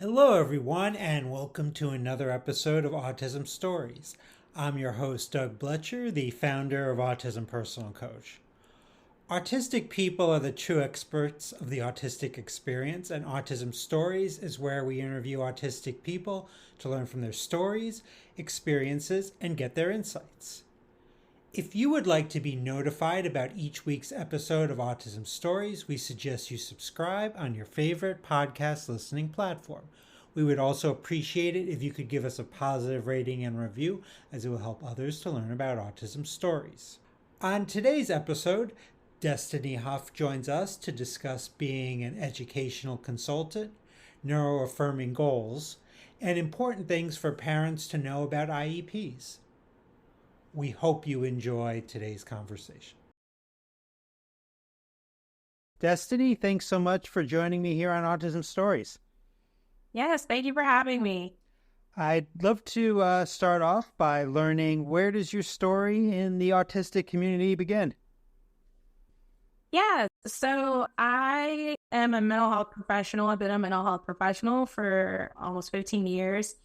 Hello, everyone, and welcome to another episode of Autism Stories. I'm your host, Doug Bletcher, the founder of Autism Personal Coach. Autistic people are the true experts of the autistic experience, and Autism Stories is where we interview autistic people to learn from their stories, experiences, and get their insights. If you would like to be notified about each week's episode of Autism Stories, we suggest you subscribe on your favorite podcast listening platform. We would also appreciate it if you could give us a positive rating and review, as it will help others to learn about autism stories. On today's episode, Destiny Huff joins us to discuss being an educational consultant, neuroaffirming goals, and important things for parents to know about IEPs. We hope you enjoy today's conversation. Destiny, thanks so much for joining me here on Autism Stories. Yes, thank you for having me. I'd love to start off by learning, where does your story in the autistic community begin? Yeah, so I am a mental health professional. I've been a mental health professional for almost 15 years.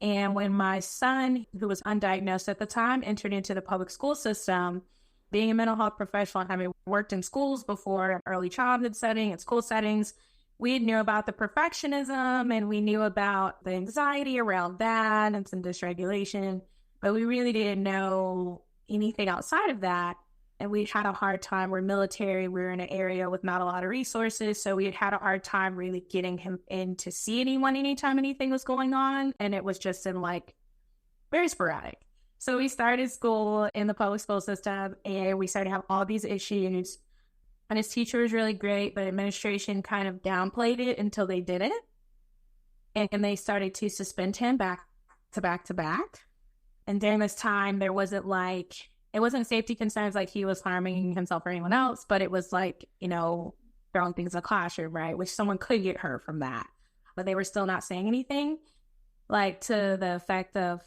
And when my son, who was undiagnosed at the time, entered into the public school system, being a mental health professional and having worked in schools before, in early childhood setting and school settings, we knew about the perfectionism and we knew about the anxiety around that and some dysregulation, but we really didn't know anything outside of that. And we had a hard time. We're military. We're in an area with not a lot of resources. So we had a hard time really getting him in to see anyone anytime anything was going on. And it was just in very sporadic. So we started school in the public school system and we started to have all these issues. And his teacher was really great, but administration kind of downplayed it until they didn't. And they started to suspend him back to back to back. And during this time, it wasn't safety concerns like he was harming himself or anyone else, but it was throwing things in the classroom, right? Which someone could get hurt from that. But they were still not saying anything to the effect of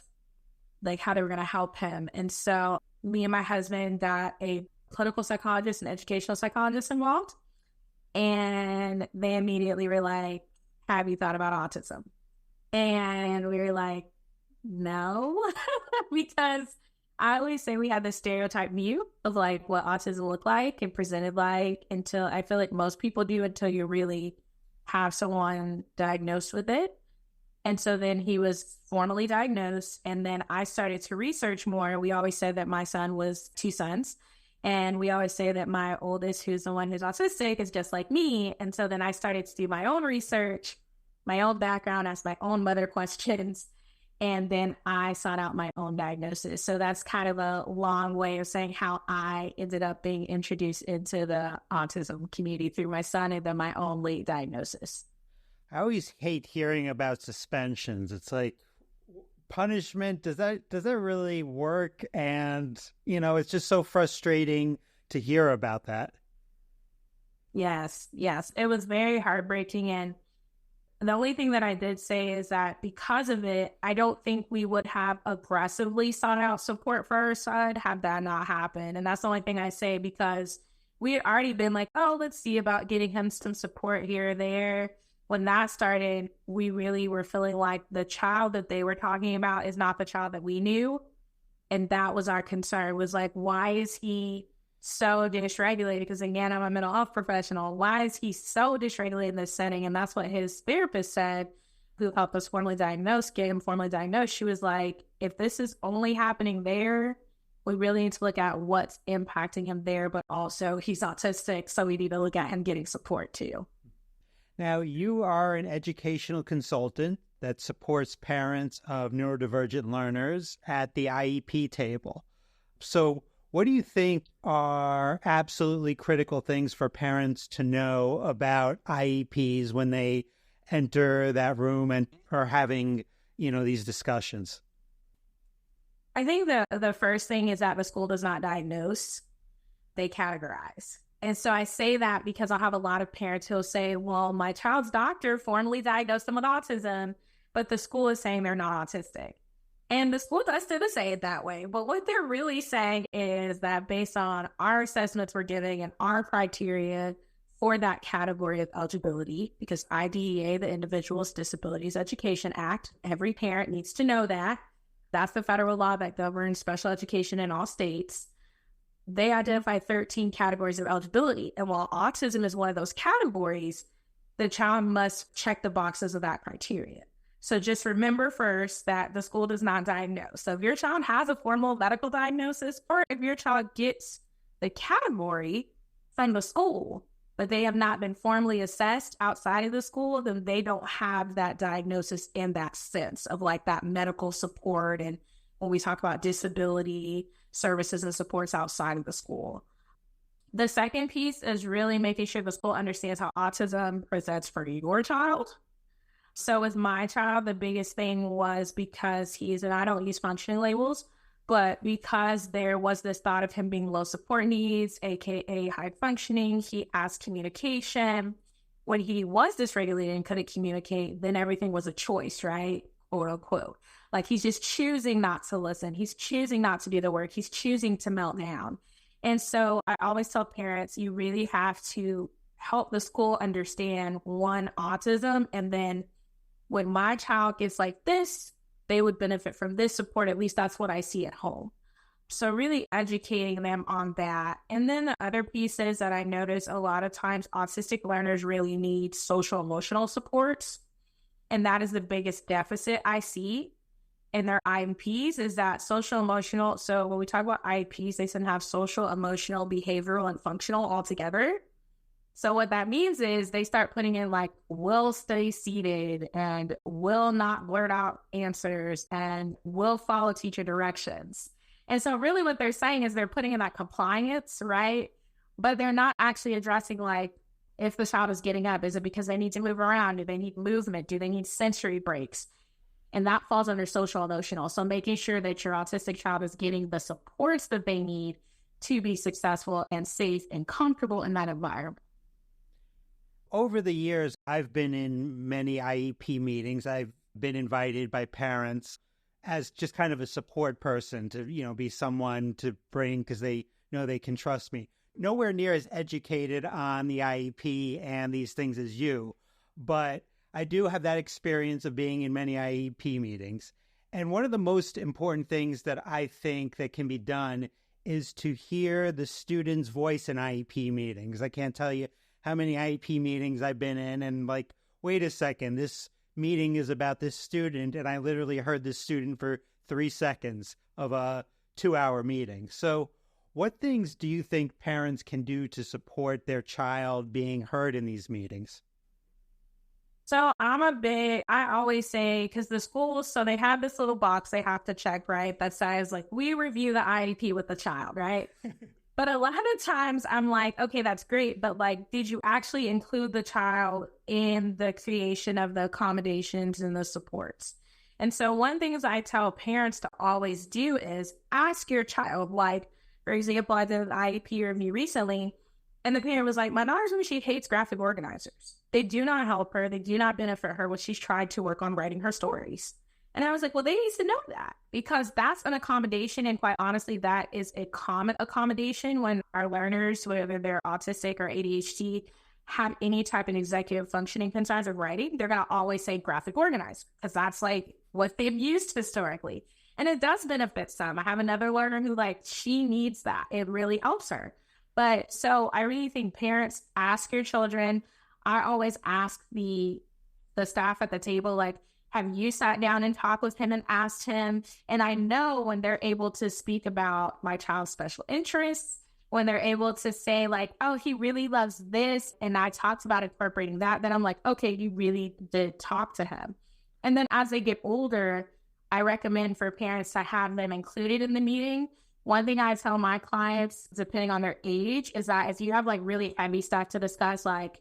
how they were going to help him. And so me and my husband got a clinical psychologist and educational psychologist involved. And they immediately were like, have you thought about autism? And we were like, no, because I always say we had this stereotype view of what autism looked like and presented until I feel like most people do until you really have someone diagnosed with it. And so then he was formally diagnosed. And then I started to research more. We always said that my son was two sons. And we always say that my oldest, who's the one who's autistic, is just like me. And so then I started to do my own research, my own background, ask my own mother questions. And then I sought out my own diagnosis. So that's kind of a long way of saying how I ended up being introduced into the autism community through my son and then my own late diagnosis. I always hate hearing about suspensions. It's like punishment. Does that really work? And, it's just so frustrating to hear about that. Yes. It was very heartbreaking. And the only thing that I did say is that because of it, I don't think we would have aggressively sought out support for our son had that not happened. And that's the only thing I say, because we had already been let's see about getting him some support here or there. When that started, we really were feeling like the child that they were talking about is not the child that we knew. And that was our concern, was why is he so dysregulated? Because again, I'm a mental health professional. Why is he so dysregulated in this setting? And that's what his therapist said, who helped us get him formally diagnosed. She was like, if this is only happening there, we really need to look at what's impacting him there, but also he's autistic, so we need to look at him getting support too. Now, you are an educational consultant that supports parents of neurodivergent learners at the IEP table. So what do you think are absolutely critical things for parents to know about IEPs when they enter that room and are having, these discussions? I think the first thing is that the school does not diagnose, they categorize. And so I say that because I'll have a lot of parents who'll say, well, my child's doctor formally diagnosed them with autism, but the school is saying they're not autistic. And the school does tend to say it that way. But what they're really saying is that based on our assessments we're giving and our criteria for that category of eligibility, because IDEA, the Individuals with Disabilities Education Act, every parent needs to know that. That's the federal law that governs special education in all states. They identify 13 categories of eligibility. And while autism is one of those categories, the child must check the boxes of that criteria. So just remember first that the school does not diagnose. So if your child has a formal medical diagnosis, or if your child gets the category from the school, but they have not been formally assessed outside of the school, then they don't have that diagnosis in that sense of like that medical support. And when we talk about disability services and supports outside of the school. The second piece is really making sure the school understands how autism presents for your child. So with my child, the biggest thing was because and I don't use functioning labels, but because there was this thought of him being low support needs, aka high functioning, he asked communication. When he was dysregulated and couldn't communicate, then everything was a choice, right? Quote unquote. Like he's just choosing not to listen. He's choosing not to do the work. He's choosing to melt down. And so I always tell parents, you really have to help the school understand autism. And then when my child gets like this, they would benefit from this support. At least that's what I see at home. So really educating them on that. And then the other piece is that I notice a lot of times autistic learners really need social emotional supports. And that is the biggest deficit I see in their IEPs is that social emotional. So when we talk about IEPs, they tend to have social, emotional, behavioral, and functional all together. So what that means is they start putting in like, will stay seated and will not blurt out answers and will follow teacher directions. And so really what they're saying is they're putting in that compliance, right? But they're not actually addressing like, if the child is getting up, is it because they need to move around? Do they need movement? Do they need sensory breaks? And that falls under social emotional. So making sure that your autistic child is getting the supports that they need to be successful and safe and comfortable in that environment. Over the years, I've been in many IEP meetings. I've been invited by parents as just kind of a support person to, be someone to bring because they know they can trust me. Nowhere near as educated on the IEP and these things as you, but I do have that experience of being in many IEP meetings. And one of the most important things that I think that can be done is to hear the student's voice in IEP meetings. I can't tell you how many IEP meetings I've been in and like, wait a second, this meeting is about this student. And I literally heard this student for 3 seconds of a 2-hour meeting. So what things do you think parents can do to support their child being heard in these meetings? So I always say, because the schools, so they have this little box they have to check, right? That says like, we review the IEP with the child, right? But a lot of times I'm like, okay, that's great. But like, did you actually include the child in the creation of the accommodations and the supports? And so one thing is I tell parents to always do is ask your child, like, for example, I did an IEP review recently, and the parent was like, my daughter told me she hates graphic organizers. They do not help her. They do not benefit her when she's tried to work on writing her stories. And I was like, well, they need to know that because that's an accommodation. And quite honestly, that is a common accommodation when our learners, whether they're autistic or ADHD, have any type of executive functioning concerns of writing, they're going to always say graphic organizer because that's like what they've used historically. And it does benefit some. I have another learner who she needs that. It really helps her. But so I really think parents, ask your children. I always ask the staff at the table, like, have you sat down and talked with him and asked him? And I know when they're able to speak about my child's special interests, when they're able to say like, oh, he really loves this, and I talked about incorporating that, then I'm like, okay, you really did talk to him. And then as they get older, I recommend for parents to have them included in the meeting. One thing I tell my clients, depending on their age, is that if you have like really heavy stuff to discuss, like,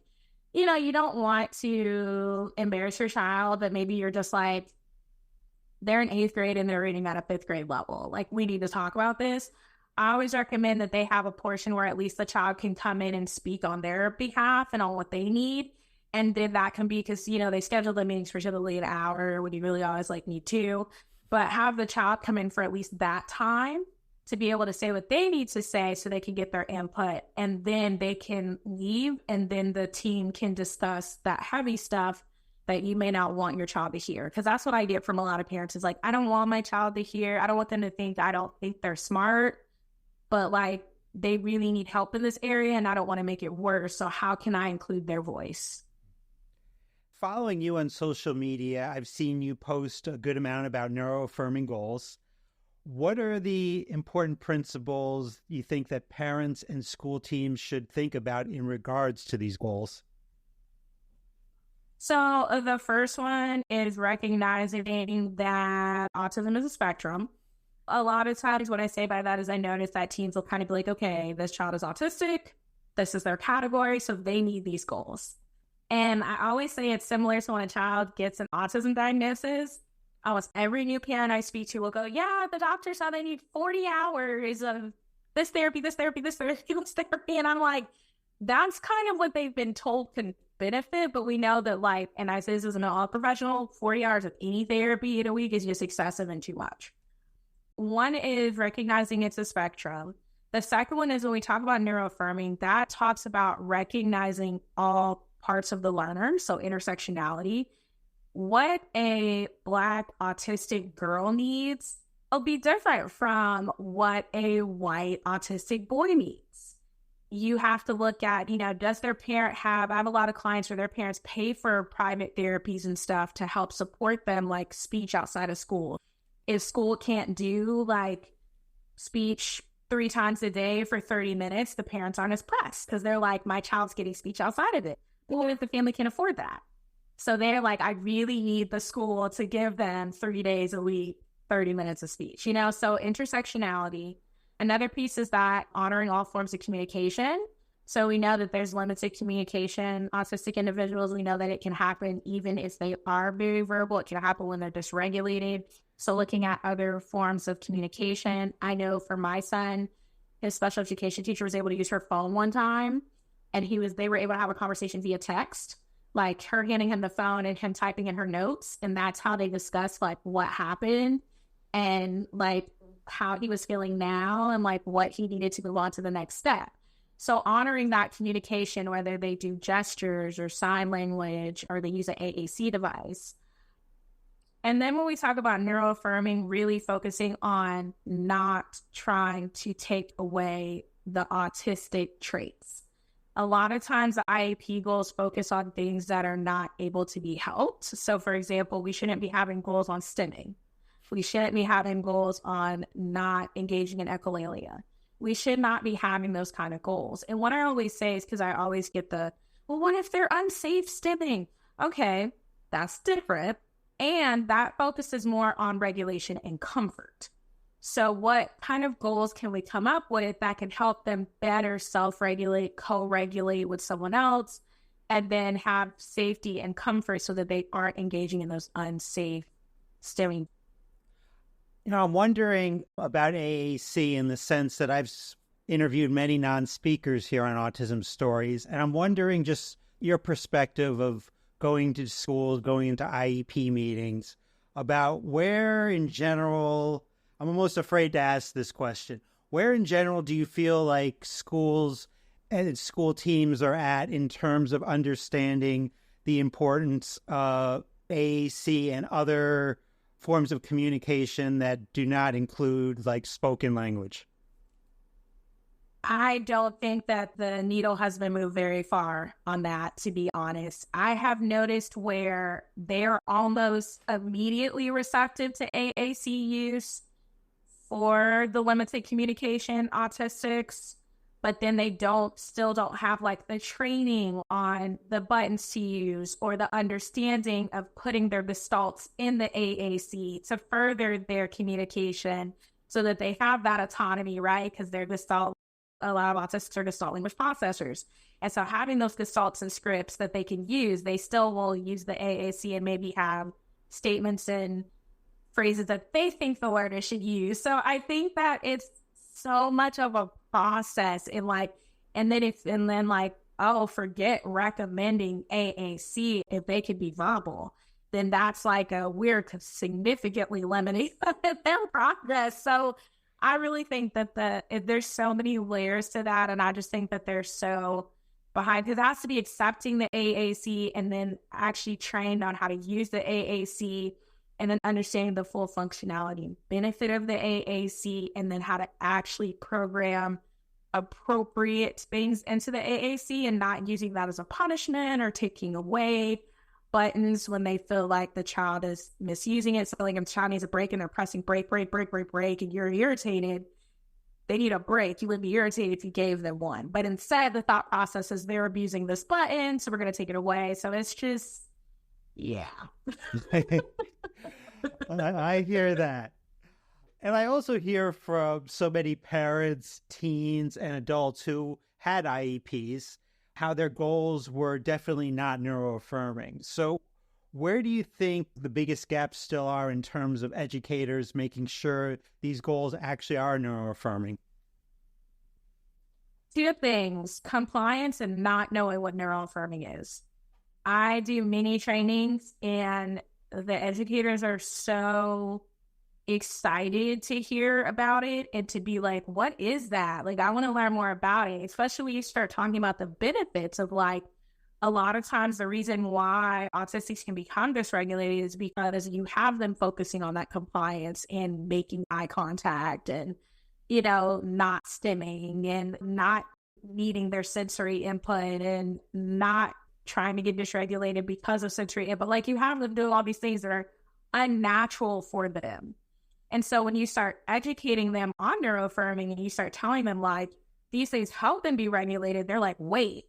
you don't want to embarrass your child, but maybe you're just like, they're in 8th grade and they're reading at a 5th grade level. Like, we need to talk about this. I always recommend that they have a portion where at least the child can come in and speak on their behalf and on what they need. And then that can be because, they schedule the meetings for typically an hour when you really always need 2. But have the child come in for at least that time to be able to say what they need to say so they can get their input, and then they can leave, and then the team can discuss that heavy stuff that you may not want your child to hear. Because that's what I get from a lot of parents is like, I don't want my child to hear, I don't want them to think I don't think they're smart, but like they really need help in this area and I don't want to make it worse. So how can I include their voice? Following you on social media, I've seen you post a good amount about neuroaffirming goals. What are the important principles you think that parents and school teams should think about in regards to these goals? So the first one is recognizing that autism is a spectrum. A lot of times what I say by that is I notice that teens will kind of be like, okay, this child is autistic. This is their category. So they need these goals. And I always say it's similar to when a child gets an autism diagnosis. Almost every new parent I speak to will go, yeah, the doctor said they need 40 hours of this therapy, this therapy, this therapy, this therapy. And I'm like, that's kind of what they've been told can benefit. But we know that, like, and I say this as a mental health professional, 40 hours of any therapy in a week is just excessive and too much. One is recognizing it's a spectrum. The second one is when we talk about neuroaffirming, that talks about recognizing all parts of the learner, so intersectionality. What a Black autistic girl needs will be different from what a white autistic boy needs. You have to look at, does their parent have, I have a lot of clients where their parents pay for private therapies and stuff to help support them, like speech outside of school. If school can't do like speech 3 times a day for 30 minutes, the parents aren't as pressed because they're like, my child's getting speech outside of it. Well, if the family can afford that. So they're like, I really need the school to give them 3 days a week, 30 minutes of speech, So intersectionality. Another piece is that honoring all forms of communication. So we know that there's limited communication. Autistic individuals, we know that it can happen even if they are very verbal. It can happen when they're dysregulated. So looking at other forms of communication. I know for my son, his special education teacher was able to use her phone one time, and they were able to have a conversation via text, like her handing him the phone and him typing in her notes. And that's how they discussed like what happened and like how he was feeling now and like what he needed to move on to the next step. So honoring that communication, whether they do gestures or sign language or they use an AAC device. And then when we talk about neuroaffirming, really focusing on not trying to take away the autistic traits. A lot of times the IEP goals focus on things that are not able to be helped. So for example, we shouldn't be having goals on stimming. We shouldn't be having goals on not engaging in echolalia. We should not be having those kind of goals. And what I always say is, because I always get well, what if they're unsafe stimming? Okay, that's different. And that focuses more on regulation and comfort. So what kind of goals can we come up with that can help them better self-regulate, co-regulate with someone else, and then have safety and comfort so that they aren't engaging in those unsafe stimming? I'm wondering about AAC in the sense that I've interviewed many non-speakers here on Autism Stories, and I'm wondering just your perspective of going to schools, going into IEP meetings, about where in general, I'm almost afraid to ask this question, where in general do you feel like schools and school teams are at in terms of understanding the importance of AAC and other forms of communication that do not include like spoken language? I don't think that the needle has been moved very far on that, to be honest. I have noticed where they're almost immediately receptive to AAC use for the limited communication autistics, but then they still don't have like the training on the buttons to use or the understanding of putting their gestalts in the AAC to further their communication so that they have that autonomy, right? Because they're gestalt, a lot of autistics are gestalt language processors. And so having those gestalts and scripts that they can use, they still will use the AAC and maybe have statements and phrases that they think the learner should use. So I think that it's so much of a process and forget recommending AAC if they could be verbal, then that's like we're significantly limiting their progress. So I really think that there's so many layers to that, and I just think that they're so behind, because it has to be accepting the AAC and then actually trained on how to use the AAC, and then understanding the full functionality and benefit of the AAC, and then how to actually program appropriate things into the AAC and not using that as a punishment or taking away buttons when they feel like the child is misusing it. So like if the child needs a break and they're pressing break, and you're irritated, they need a break. You would be irritated if you gave them one. But instead, the thought process is they're abusing this button, so we're going to take it away. So it's just, yeah. I hear that. And I also hear from so many parents, teens, and adults who had IEPs, how their goals were definitely not neuroaffirming. So where do you think the biggest gaps still are in terms of educators making sure these goals actually are neuroaffirming? Two things: compliance and not knowing what neuroaffirming is. I do mini trainings, and the educators are so excited to hear about it and to be like, what is that? Like, I want to learn more about it, especially when you start talking about the benefits of, like, a lot of times the reason why autistics can become dysregulated is because you have them focusing on that compliance and making eye contact and, not stimming and not needing their sensory input and not trying to get dysregulated because of sensory input. Like, you have them do all these things that are unnatural for them. And so when you start educating them on neuroaffirming and you start telling them, like, these things help them be regulated, they're like, wait,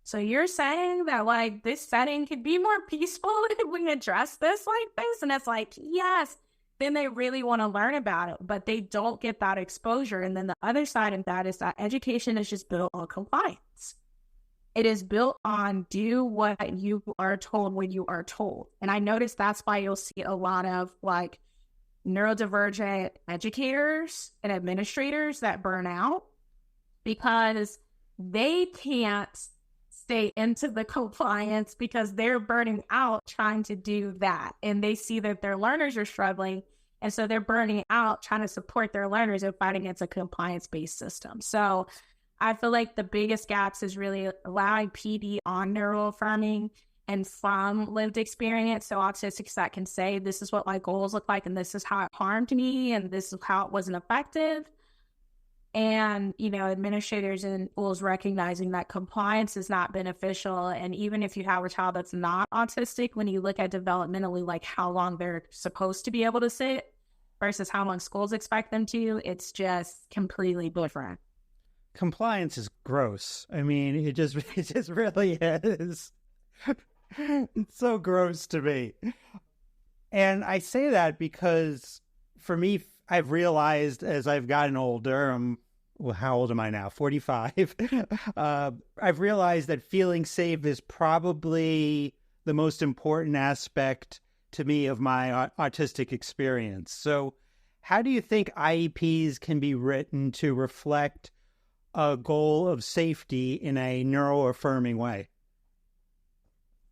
so you're saying that, like, this setting could be more peaceful if we address this like this? And it's like, yes. Then they really want to learn about it, but they don't get that exposure. And then the other side of that is that education is just built on compliance. It is built on do what you are told when you are told. And I noticed that's why you'll see a lot of, like, neurodivergent educators and administrators that burn out because they can't stay into the compliance because they're burning out trying to do that. And they see that their learners are struggling. And so they're burning out trying to support their learners and fighting against a compliance-based system. So I feel like the biggest gaps is really allowing PD on neuroaffirming and from lived experience. So autistics that can say, this is what my goals look like, and this is how it harmed me, and this is how it wasn't effective. And, administrators and schools recognizing that compliance is not beneficial. And even if you have a child that's not autistic, when you look at developmentally, like how long they're supposed to be able to sit versus how long schools expect them to, it's just completely different. Compliance is gross. I mean, it just really is. It's so gross to me. And I say that because for me, I've realized as I've gotten older, how old am I now? 45. I've realized that feeling safe is probably the most important aspect to me of my autistic experience. So how do you think IEPs can be written to reflect a goal of safety in a neuroaffirming way?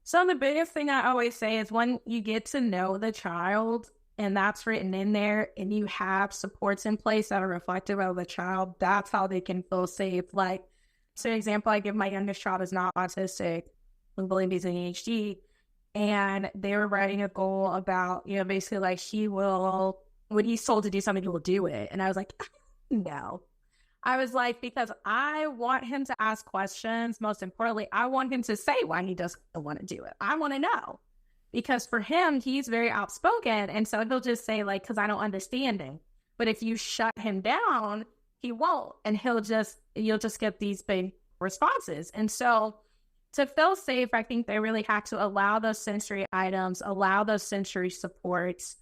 So the biggest thing I always say is when you get to know the child and that's written in there and you have supports in place that are reflective of the child, that's how they can feel safe. Like, so an example I give, my youngest child is not autistic, we believe he's ADHD, and they were writing a goal about, basically like he will, when he's told to do something, he will do it. And I was like, no. I was like, because I want him to ask questions. Most importantly, I want him to say why he doesn't want to do it. I want to know. Because for him, he's very outspoken. And so he'll just say, like, because I don't understand him. But if you shut him down, he won't. And you'll just get these big responses. And so to feel safe, I think they really have to allow those sensory items, allow those sensory supports,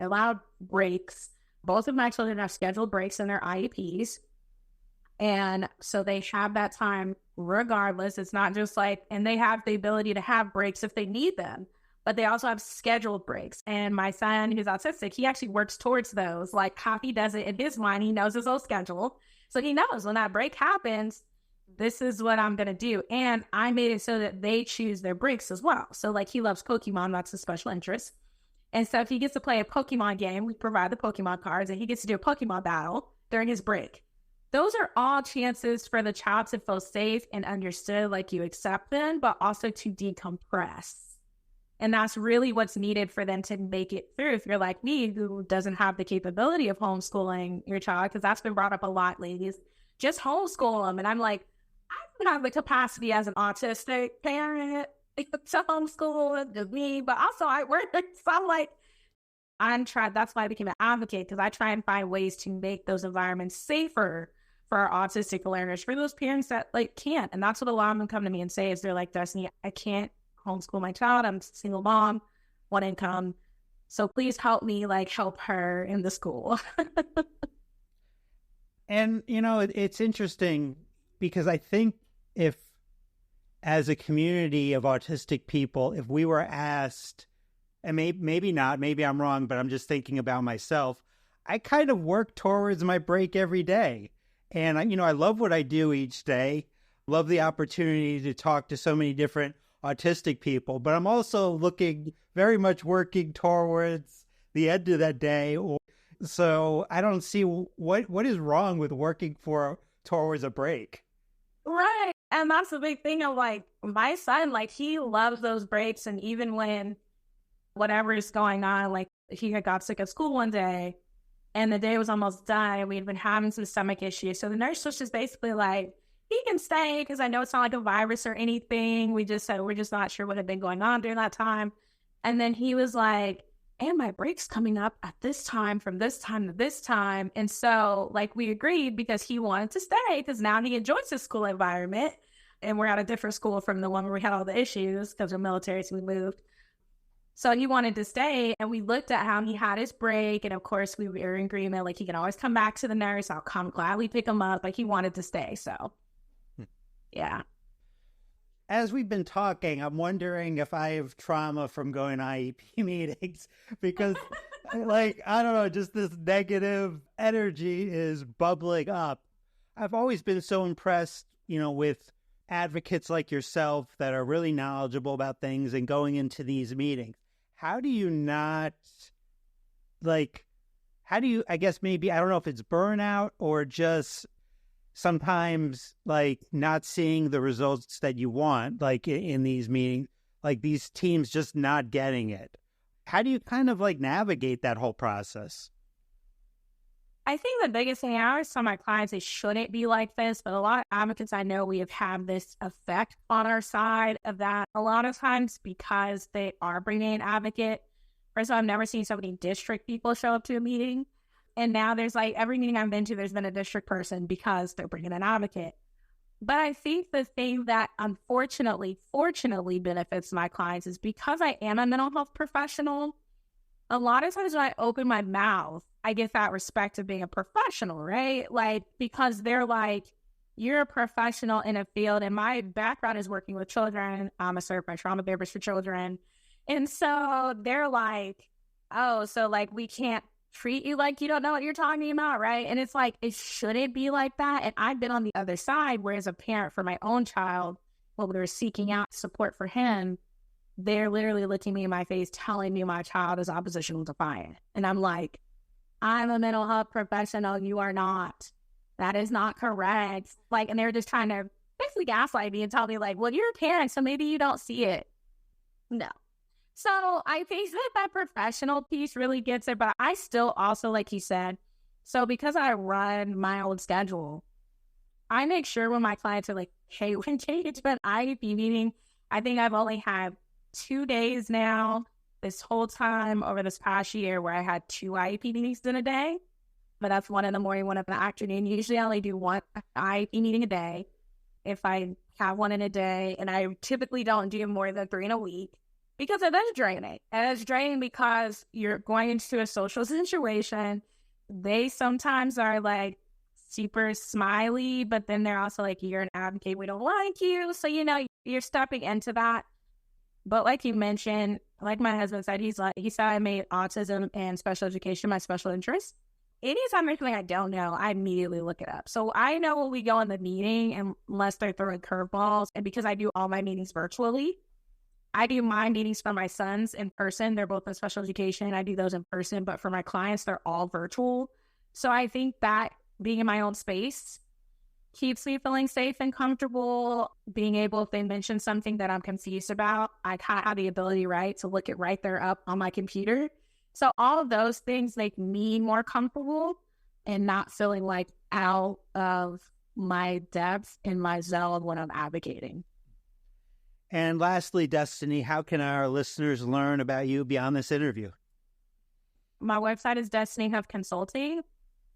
allow breaks. Both of my children have scheduled breaks in their IEPs. And so they have that time regardless. It's not just like, and they have the ability to have breaks if they need them, but they also have scheduled breaks. And my son, who's autistic, he actually works towards those. Like how he does it in his mind, he knows his own schedule. So he knows when that break happens, this is what I'm going to do. And I made it so that they choose their breaks as well. So like he loves Pokemon, that's his special interest. And so if he gets to play a Pokemon game, we provide the Pokemon cards and he gets to do a Pokemon battle. during his break. Those are all chances for the child to feel safe and understood, like you accept them, but also to decompress. And that's really what's needed for them to make it through. If you're like me, who doesn't have the capability of homeschooling your child, because that's been brought up a lot, ladies, just homeschool them. And I'm like, I don't have the capacity as an autistic parent to homeschool me, but also I work. So I'm like, that's why I became an advocate, because I try and find ways to make those environments safer for our autistic learners, for those parents that like can't. And that's what a lot of them come to me and say is they're like, Destiny, I can't homeschool my child. I'm a single mom, one income. So please help me like help her in the school. And, it's interesting because I think if, as a community of autistic people, if we were asked, and maybe not, maybe I'm wrong, but I'm just thinking about myself, I kind of work towards my break every day. And, I love what I do each day. Love the opportunity to talk to so many different autistic people, but I'm also very much working towards the end of that day. So I don't see what is wrong with working towards a break. Right. And that's the big thing of like my son, like he loves those breaks. And even when whatever is going on, like he had got sick at school one day and the day was almost done. We had been having some stomach issues. So the nurse was just basically like, he can stay because I know it's not like a virus or anything. We just said, we're just not sure what had been going on during that time. And then he was like, and my break's coming up at this time, from this time to this time. And so like we agreed because he wanted to stay because now he enjoys his school environment. And we're at a different school from the one where we had all the issues because we're military, so we moved. So he wanted to stay, and we looked at how he had his break. And of course we were in agreement, like he can always come back to the nurse. I'll come gladly pick him up. Like he wanted to stay. So yeah. As we've been talking, I'm wondering if I have trauma from going to IEP meetings because, like, I don't know, just this negative energy is bubbling up. I've always been so impressed, with advocates like yourself that are really knowledgeable about things and going into these meetings. How do you not, I guess maybe, I don't know if it's burnout or just sometimes like not seeing the results that you want, like in these meetings, like these teams just not getting it. How do you kind of like navigate that whole process? I think the biggest thing I always tell my clients, it shouldn't be like this, but a lot of advocates I know we have had this effect on our side of that a lot of times because they are bringing an advocate. First of all, I've never seen so many district people show up to a meeting. And now there's like every meeting I've been to, there's been a district person because they're bringing an advocate. But I think the thing that fortunately benefits my clients is because I am a mental health professional, a lot of times when I open my mouth, I get that respect of being a professional, right? Like, because they're like, you're a professional in a field. And my background is working with children. I'm a certified trauma therapist for children. And so they're like, oh, so like we can't treat you like you don't know what you're talking about, right? And it's like, it shouldn't be like that. And I've been on the other side, where as a parent for my own child, when we were seeking out support for him, they're literally looking me in my face, telling me my child is oppositional defiant. And I'm like, I'm a mental health professional. You are not. That is not correct. Like, and they're just trying to basically gaslight me and tell me like, well, you're a parent, so maybe you don't see it. No. So I think that professional piece really gets it, but I still also, like you said, so because I run my own schedule, I make sure when my clients are like, hey, when can you do an IEP meeting? I think I've only had 2 days now this whole time over this past year where I had 2 IEP meetings in a day, but that's one in the morning, one in the afternoon. Usually I only do one IEP meeting a day if I have one in a day, and I typically don't do more than 3 in a week. Because it is draining. And it's draining because you're going into a social situation. They sometimes are like super smiley, but then they're also like, you're an advocate, we don't like you. So, you're stepping into that. But like you mentioned, like my husband said, he said I made autism and special education my special interest. Anytime there's something I don't know, I immediately look it up. So I know when we go in the meeting, unless they're throwing curveballs, and because I do all my meetings virtually, I do my meetings for my sons in person. They're both in special education. I do those in person, but for my clients, they're all virtual. So I think that being in my own space keeps me feeling safe and comfortable. Being able, if they mention something that I'm confused about, I kind of have the ability, right, to look it right there up on my computer. So all of those things make me more comfortable and not feeling like out of my depth and my zone when I'm advocating. And lastly, Destiny, how can our listeners learn about you beyond this interview? My website is Destiny Huff Consulting.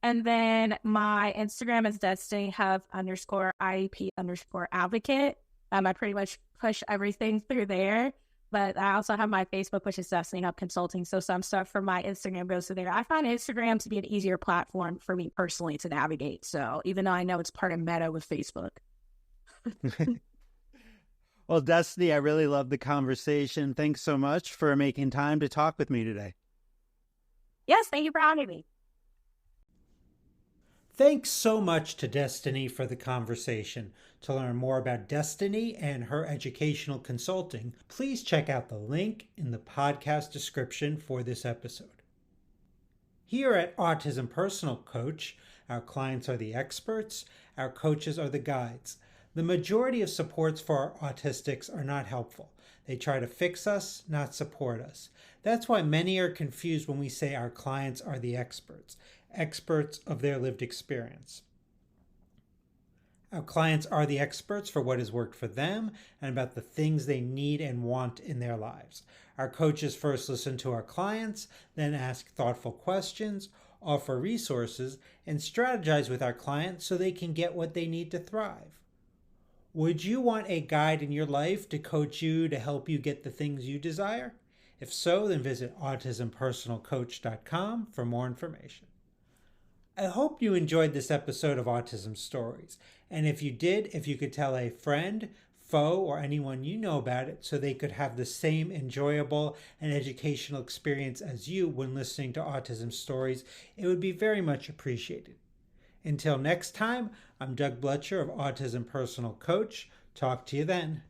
And then my Instagram is Destiny Huff _IEP_advocate. I pretty much push everything through there. But I also have my Facebook, which is Destiny Huff Consulting. So some stuff from my Instagram goes to there. I find Instagram to be an easier platform for me personally to navigate. So even though I know it's part of Meta with Facebook. Well, Destiny, I really love the conversation. Thanks so much for making time to talk with me today. Yes, thank you for having me. Thanks so much to Destiny for the conversation. To learn more about Destiny and her educational consulting, please check out the link in the podcast description for this episode. Here at Autism Personal Coach, our clients are the experts, our coaches are the guides. The majority of supports for our autistics are not helpful. They try to fix us, not support us. That's why many are confused when we say our clients are the experts of their lived experience. Our clients are the experts for what has worked for them and about the things they need and want in their lives. Our coaches first listen to our clients, then ask thoughtful questions, offer resources, and strategize with our clients so they can get what they need to thrive. Would you want a guide in your life to coach you to help you get the things you desire? If so, then visit autismpersonalcoach.com for more information. I hope you enjoyed this episode of Autism Stories. And if you did, if you could tell a friend, foe, or anyone you know about it so they could have the same enjoyable and educational experience as you when listening to Autism Stories, it would be very much appreciated. Until next time, I'm Doug Bletcher of Autism Personal Coach. Talk to you then.